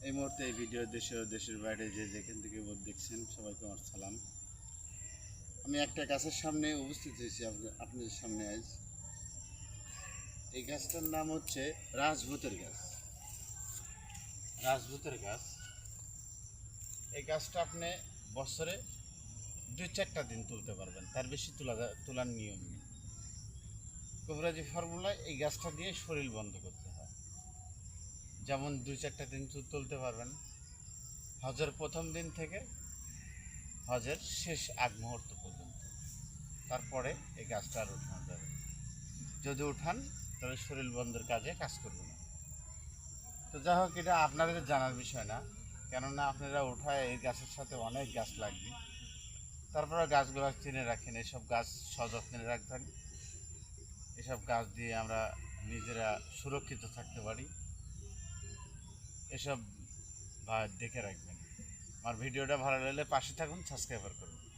এই মুহূর্তে এই ভিডিও দেশে ও দেশের বাইরে যে যেখান থেকে দেখছেন সবাইকে আমার সালাম। আমি একটা গাছের সামনে উপস্থিত হয়েছি আপনাদের সামনে আজ। এই গাছটার নাম হচ্ছে রাজভূতের গাছ। রাজভূতের গাছ, এই গাছটা আপনি বছরে 2-4টা দিন তুলতে পারবেন, তার বেশি তোলার নিয়ম নেই। কবিরাজি ফর্মুলায় এই গাছটা দিয়ে শরীর বন্ধ করতে হয়। যেমন 2-4টা দিন তুলতে পারবেন, হজের প্রথম দিন থেকে হজের শেষ আগ মুহূর্ত পর্যন্ত। তারপরে এই গাছটা আর উঠানো যাবে। যদি উঠান তাহলে শরীর বন্ধের কাজে কাজ করবে না। তো যাই হোক, এটা আপনাদের জানার বিষয় না, কেননা আপনারা উঠায় এই গাছের সাথে অনেক গাছ লাগবে। তারপরে গাছগুলো চিনে রাখেন, এসব গাছ সযত্নে রাখবেন। এসব গাছ দিয়ে আমরা নিজেরা সুরক্ষিত থাকতে পারি, এসব দেখে রাখবেন। আমার ভিডিওটা ভালো লাগলে পাশে থাকুন, সাবস্ক্রাইব করুন।